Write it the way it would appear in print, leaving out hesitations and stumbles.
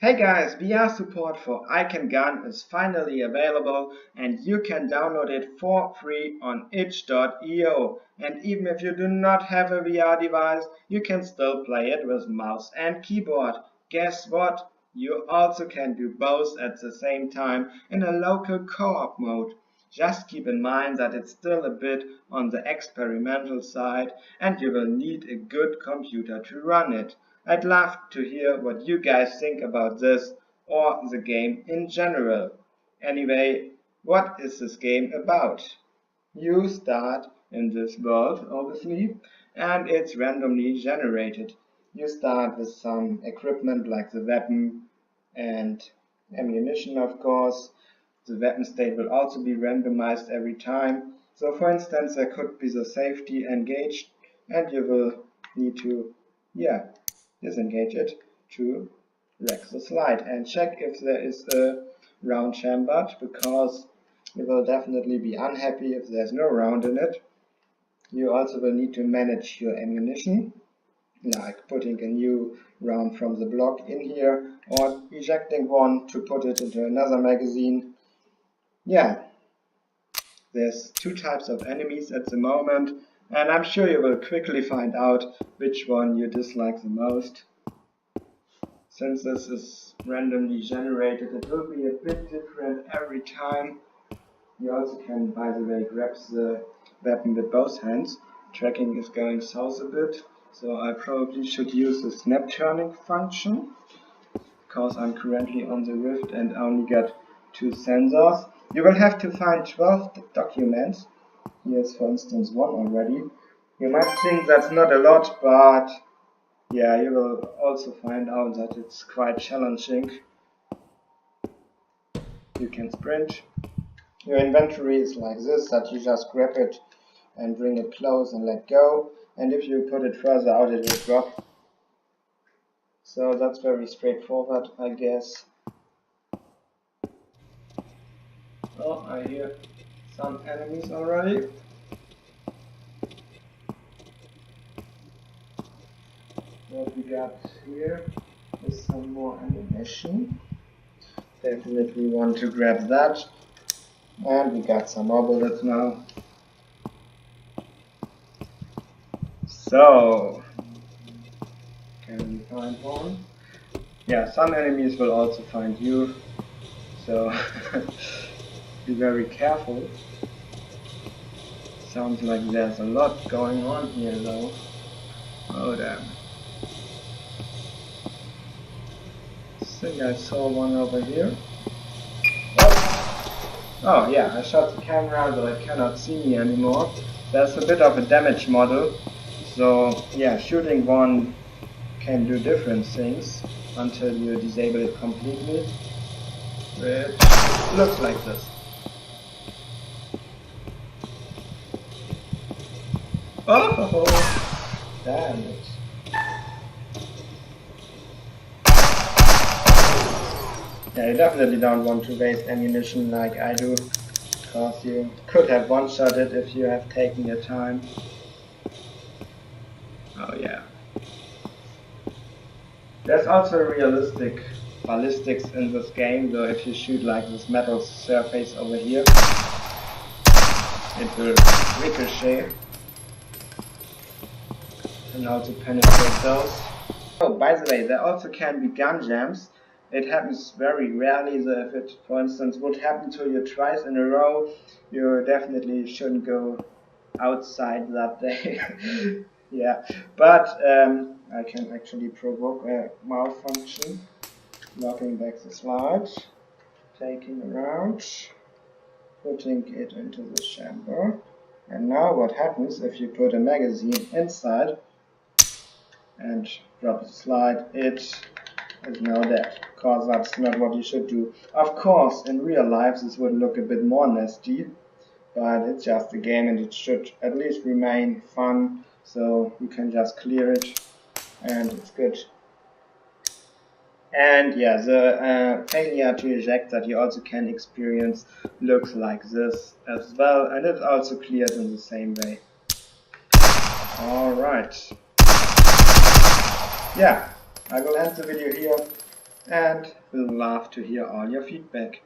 Hey guys, VR support for iCanGun is finally available and you can download it for free on itch.io. And even if you do not have a VR device, you can still play it with mouse and keyboard. Guess what? You also can do both at the same time in a local co-op mode. Just keep in mind that it's still a bit on the experimental side and you will need a good computer to run it. I'd love to hear what you guys think about this or the game in general. Anyway, what is this game about? You start in this world, obviously, and it's randomly generated. You start with some equipment like the weapon and ammunition, of course. The weapon state will also be randomized every time. So for instance, there could be the safety engaged and you will need to, disengage it to wreck the slide and check if there is a round chambered, because you will definitely be unhappy if there's no round in it. You also will need to manage your ammunition, like putting a new round from the block in here or ejecting one to put it into another magazine. There's two types of enemies at the moment, and I'm sure you will quickly find out which one you dislike the most. Since this is randomly generated, it will be a bit different every time. You also can, by the way, grab the weapon with both hands. Tracking is going south a bit, so I probably should use the snap turning function, because I'm currently on the Rift and only got 2 sensors. You will have to find 12 documents. Here's for instance one already. You might think that's not a lot, but yeah, you will also find out that it's quite challenging. You can sprint. Your inventory is like this, that you just grab it and bring it close and let go. And if you put it further out, it will drop. So that's very straightforward, I guess. Oh, I hear some enemies already. What we got here is some more ammunition. Definitely want to grab that. And we got some more bullets now. So, can we find one? Yeah, some enemies will also find you. So, be very careful. Sounds like there's a lot going on here though. Oh damn. I think I saw one over here. Oh yeah, I shot the camera but it cannot see me anymore. There's a bit of a damage model. So yeah, shooting one can do different things until you disable it completely. It looks like this. Oh, damn it. Yeah, you definitely don't want to waste ammunition like I do, because you could have one-shot it if you have taken your time. Oh yeah. There's also realistic ballistics in this game, so if you shoot like this metal surface over here, it will ricochet and also penetrate those. Oh, by the way, there also can be gun jams. It happens very rarely, so if it, for instance, would happen to you twice in a row, you definitely shouldn't go outside that day. Yeah, but I can actually provoke a malfunction. Locking back the slide, taking around, putting it into the chamber. And now what happens if you put a magazine inside and drop the slide, it is now dead, because that's not what you should do. Of course, in real life this would look a bit more nasty, but it's just a game and it should at least remain fun, so you can just clear it and it's good. And yeah, the failure to eject that you also can experience looks like this as well, and it also clears in the same way. Alright. Yeah, I will end the video here. and we'll love to hear all your feedback.